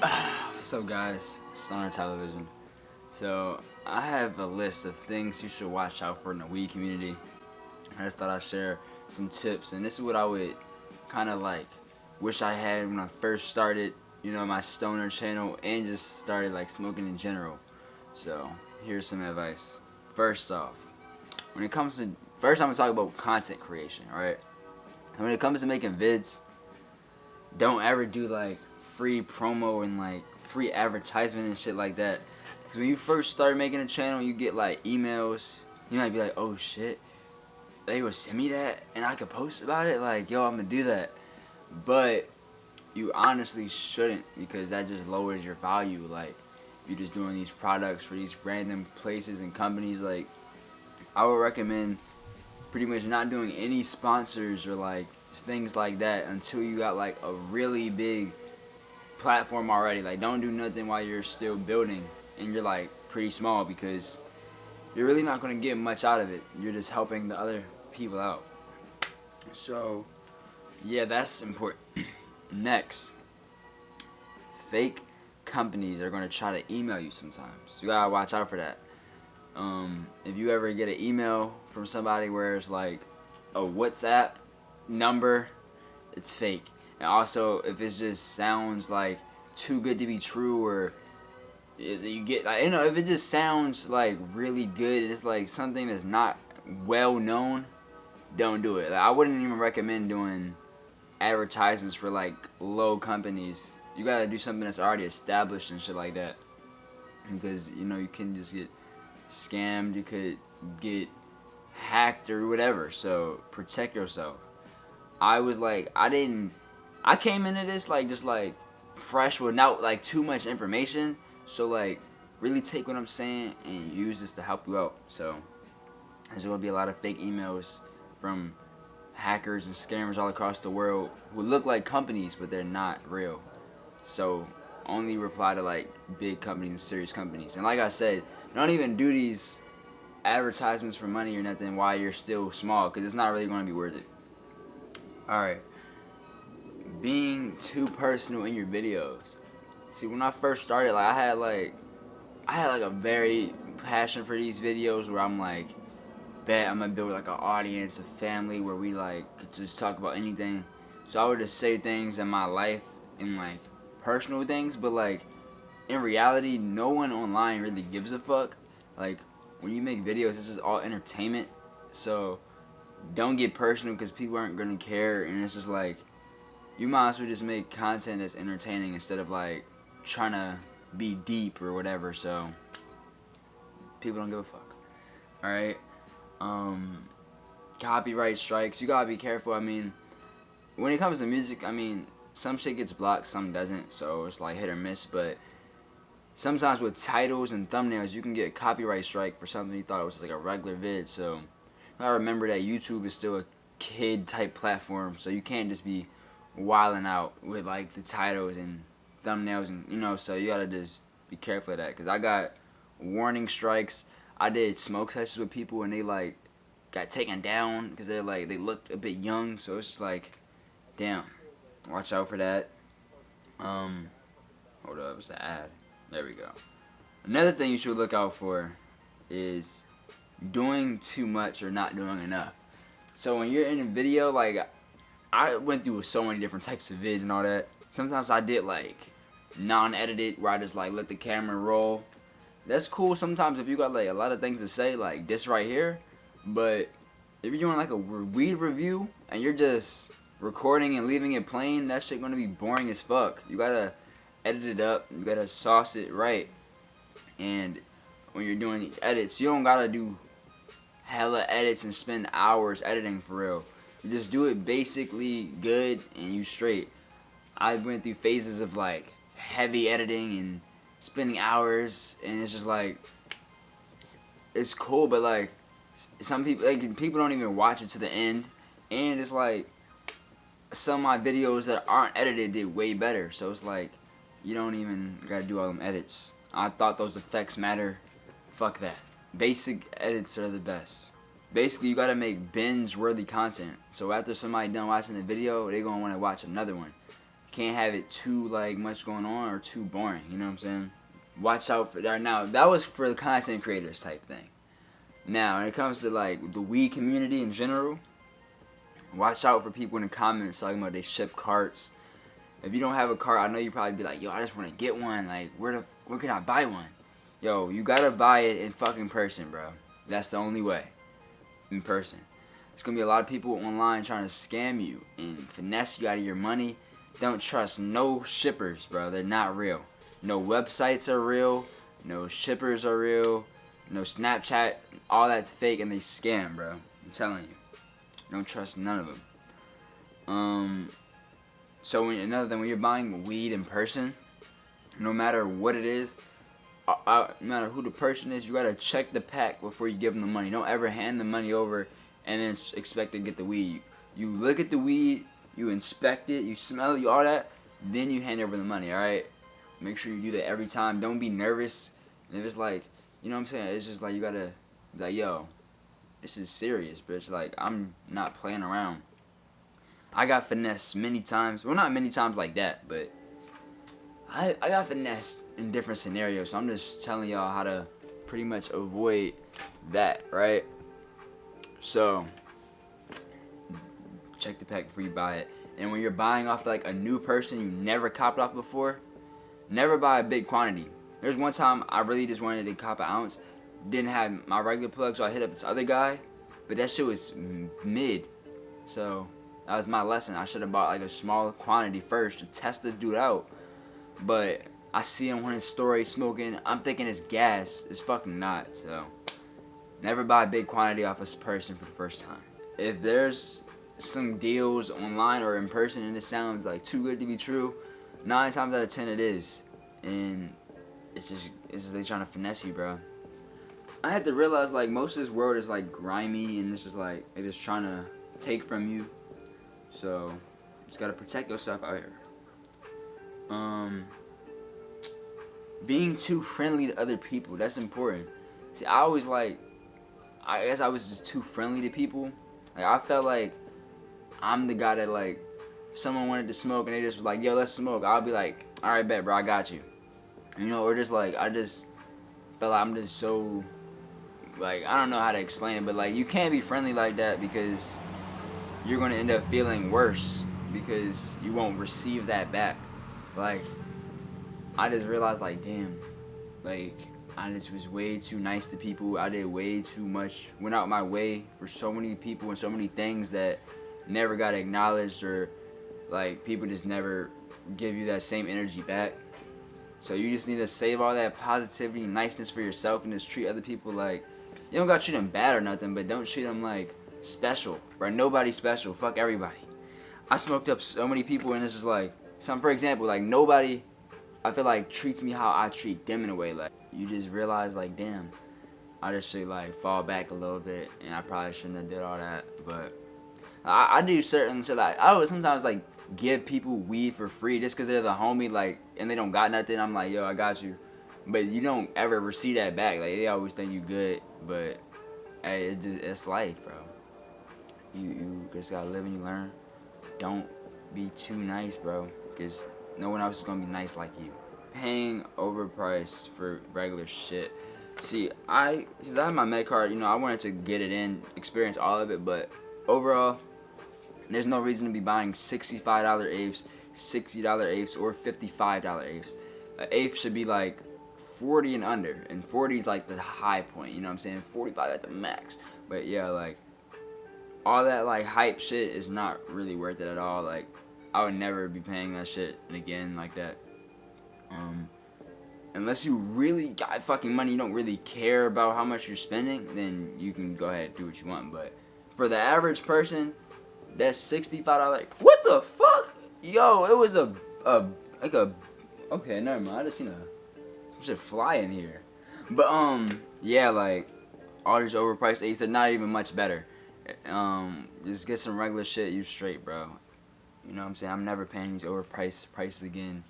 What's up, guys? Stonertelevision. So I have a list of things you should watch out for in the weed community. I just thought I'd share some tips, and this is what I would kind of like wish I had when I first started, my stoner channel and just started like smoking in general. So here's some advice. First off, when it comes to first, I'm gonna talk about content creation. All right. And when it comes to making vids, don't ever do like free promo and like free advertisement and shit like that. Because when you first start making a channel, you get like emails. You might be like, oh shit, they would send me that and I could post about it. Like, yo, I'm gonna do that. But you honestly shouldn't, because that just lowers your value. Like, you're just doing these products for these random places and companies. Like, I would recommend pretty much not doing any sponsors or like things like that until you got like a really big platform already. Like, don't do nothing while you're still building and you're like pretty small, because you're really not going to get much out of it. You're just helping the other people out. So yeah, that's important. Next, fake companies are going to try to email you sometimes. You gotta watch out for that. If you ever get an email from somebody where it's like a WhatsApp number, it's fake. And also, if it just sounds like too good to be true, or is you get like, if it just sounds like really good, it's like something that's not well known, don't do it. Like, I wouldn't even recommend doing advertisements for like low companies. You gotta do something that's already established and shit like that, because you can just get scammed, you could get hacked or whatever. So protect yourself. I came into this like just like fresh without like too much information. So like really take what I'm saying and use this to help you out. So there's gonna be a lot of fake emails from hackers and scammers all across the world who look like companies but they're not real. So only reply to like big companies and serious companies. And like I said, don't even do these advertisements for money or nothing while you're still small, because it's not really going to be worth it. Alright, being too personal in your videos. See, when I first started, like I had like a very passion for these videos where I'm like, bet I'm gonna build like an audience, a family where we like could just talk about anything. So I would just say things in my life and like personal things, but like in reality, no one online really gives a fuck. Like, when you make videos, this is all entertainment. So don't get personal, because people aren't gonna care. And it's just like, you might as well just make content that's entertaining instead of like trying to be deep or whatever. So people don't give a fuck. Alright. Copyright strikes, you gotta be careful. I mean, when it comes to music, I mean, some shit gets blocked, some doesn't, so it's like hit or miss. But sometimes with titles and thumbnails, you can get a copyright strike for something you thought it was just like a regular vid. So I remember that YouTube is still a kid type platform, so you can't just be wilding out with like the titles and thumbnails, and so you gotta just be careful of that. Because I got warning strikes. I did smoke sessions with people and they like got taken down because they looked a bit young. So it's just like, damn, watch out for that. Hold up, it's an ad. There we go. Another thing you should look out for is doing too much or not doing enough. So when you're in a video, like I went through so many different types of vids and all that. Sometimes I did like non-edited, where I just like let the camera roll. That's cool sometimes if you got like a lot of things to say, like this right here. But if you're doing like a weed review and you're just recording and leaving it plain, that shit gonna be boring as fuck. You gotta edit it up, you gotta sauce it right. And when you're doing these edits, you don't gotta do hella edits and spend hours editing for real. You just do it basically good and you straight. I went through phases of like heavy editing and spending hours, and it's just like, it's cool, but like some people don't even watch it to the end. And it's like some of my videos that aren't edited did way better. So it's like, you don't even gotta do all them edits. I thought those effects matter. Fuck that. Basic edits are the best. Basically, you gotta make binge-worthy content. So after somebody done watching the video, they gonna want to watch another one. You can't have it too like much going on or too boring. You know what I'm saying? Watch out for that. Now that was for the content creators type thing. Now when it comes to like the weed community in general, watch out for people in the comments talking about they ship carts. If you don't have a cart, I know you probably be like, yo, I just want to get one. Like, where can I buy one? Yo, you gotta buy it in fucking person, bro. That's the only way. In person. There's gonna be a lot of people online trying to scam you and finesse you out of your money. Don't trust no shippers, bro. They're not real. No websites are real. No shippers are real. No Snapchat. All that's fake and they scam, bro. I'm telling you. Don't trust none of them. So another thing, when you're buying weed in person, no matter what it is, no matter who the person is, you gotta check the pack before you give them the money. Don't ever hand the money over and then expect to get the weed. You look at the weed, you inspect it, you smell it, you all that, then you hand over the money. All right, make sure you do that every time. Don't be nervous. And if it's like, you know what I'm saying, it's just like you gotta be like, yo, this is serious, bitch. Like, I'm not playing around. I got finessed many times. Well, not many times like that, but I got finessed in different scenarios. So I'm just telling y'all how to pretty much avoid that, right? So check the pack before you buy it. And when you're buying off like a new person you never copped off before, never buy a big quantity. There's one time I really just wanted to cop an ounce. Didn't have my regular plug, so I hit up this other guy. But that shit was mid. So that was my lesson. I should have bought like a small quantity first to test the dude out. But I see him on his story smoking. I'm thinking it's gas. It's fucking not. So never buy a big quantity off a person for the first time. If there's some deals online or in person and it sounds like too good to be true, 9 times out of 10 it is. And it's just they trying to finesse you, bro. I had to realize like most of this world is like grimy and it's just like they just trying to take from you. So you just gotta protect yourself out here. Being too friendly to other people, that's important. See, I guess I was just too friendly to people. Like, I felt like I'm the guy that, like, if someone wanted to smoke and they just was like, yo, let's smoke, I'll be like, alright, bet, bro, I got you. You know, or just, like, I just felt like I'm just so, like, I don't know how to explain it, but, like, you can't be friendly like that because you're going to end up feeling worse because you won't receive that back. Like, I just realized, like, damn, like, I just was way too nice to people. I did way too much, went out my way for so many people and so many things that never got acknowledged, or like people just never give you that same energy back. So you just need to save all that positivity and niceness for yourself and just treat other people like, you don't gotta treat them bad or nothing, but don't treat them like special, bro. Nobody's special. Fuck everybody. I smoked up so many people and it's just like, for example, like nobody, I feel like, treats me how I treat them in a way. Like, you just realize, like, damn, I just should, like, fall back a little bit, and I probably shouldn't have did all that, but I do certain shit, like, I would sometimes, like, give people weed for free just because they're the homie, like, and they don't got nothing. I'm like, yo, I got you, but you don't ever receive that back. Like, they always think you good, but, hey, it's life, bro. You just gotta live and you learn. Don't be too nice, bro, because no one else is gonna be nice like you. Paying overpriced for regular shit. See, since I have my med card, you know, I wanted to get it in, experience all of it, but overall, there's no reason to be buying $65 apes, $60 apes, or $55 apes. An ape should be like 40 and under, and 40 is like the high point, you know what I'm saying? 45 at the max. But yeah, like, all that like hype shit is not really worth it at all. Like, I would never be paying that shit again like that. Unless you really got fucking money, you don't really care about how much you're spending, then you can go ahead and do what you want. But for the average person, that $65, what the fuck? Yo, it was okay, never mind. I just seen a shit fly in here. But yeah, like, all these overpriced apes are not even much better. Just get some regular shit, you straight, bro. You know what I'm saying? I'm never paying these overpriced prices again.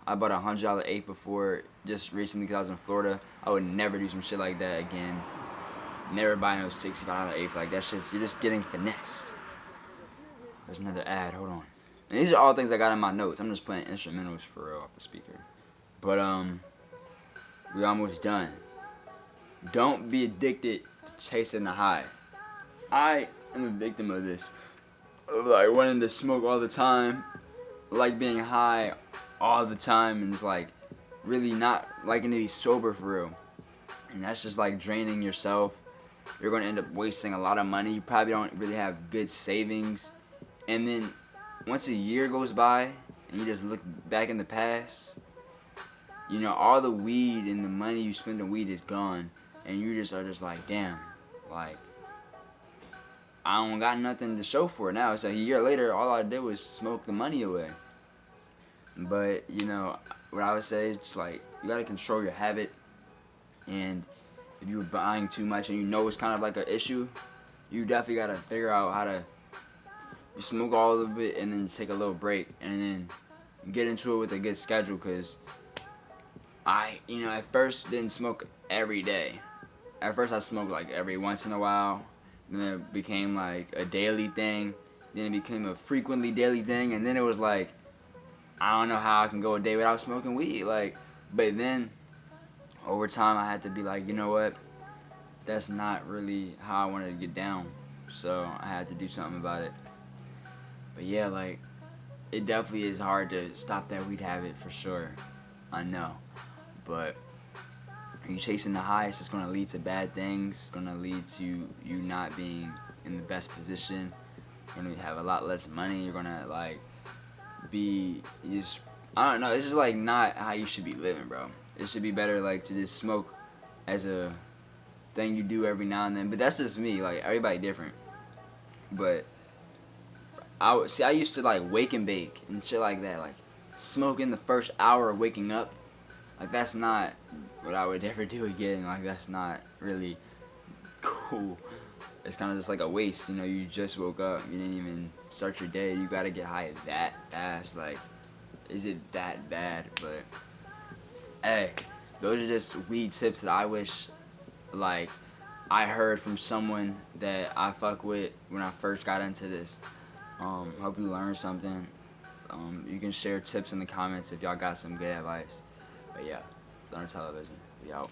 I bought a $100 ape before, just recently because I was in Florida. I would never do some shit like that again. Never buy no $65 ape. Like, that shit's, you're just getting finessed. There's another ad, hold on. And these are all things I got in my notes. I'm just playing instrumentals for real off the speaker. But we almost done. Don't be addicted to chasing the high. I am a victim of this. Of like wanting to smoke all the time, like being high all the time, and it's like really not liking to be sober for real. And that's just like draining yourself. You're gonna end up wasting a lot of money. You probably don't really have good savings. And then once a year goes by and you just look back in the past, you know, all the weed and the money you spend on weed is gone. And you just are just like, damn, like, I don't got nothing to show for it now. So a year later, all I did was smoke the money away. But, you know, what I would say is just like, you gotta control your habit. And if you're buying too much and you know it's kind of like an issue, you definitely gotta figure out how to smoke all of it and then take a little break and then get into it with a good schedule. Cause I, you know, at first didn't smoke every day. At first I smoked like every once in a while. Then it became like a daily thing. Then it became a frequently daily thing. And then it was like, I don't know how I can go a day without smoking weed. Like, but then over time I had to be like, you know what? That's not really how I wanted to get down. So I had to do something about it. But yeah, like, it definitely is hard to stop that weed habit for sure. I know. But if you're chasing the high, it's just going to lead to bad things. It's going to lead to you not being in the best position. You're going to have a lot less money. You're going to, like, be just, I don't know. It's just, like, not how you should be living, bro. It should be better, like, to just smoke as a thing you do every now and then. But that's just me. Like, everybody different. But I used to, like, wake and bake and shit like that. Like, smoking the first hour of waking up. Like, that's not what I would ever do again. Like, that's not really cool. It's kind of just like a waste. You know, you just woke up. You didn't even start your day. You got to get high that fast. Like, is it that bad? But, hey, those are just weed tips that I wish, like, I heard from someone that I fuck with when I first got into this. Hope you learned something. You can share tips in the comments if y'all got some good advice. But yeah, Stonertelevision. We out.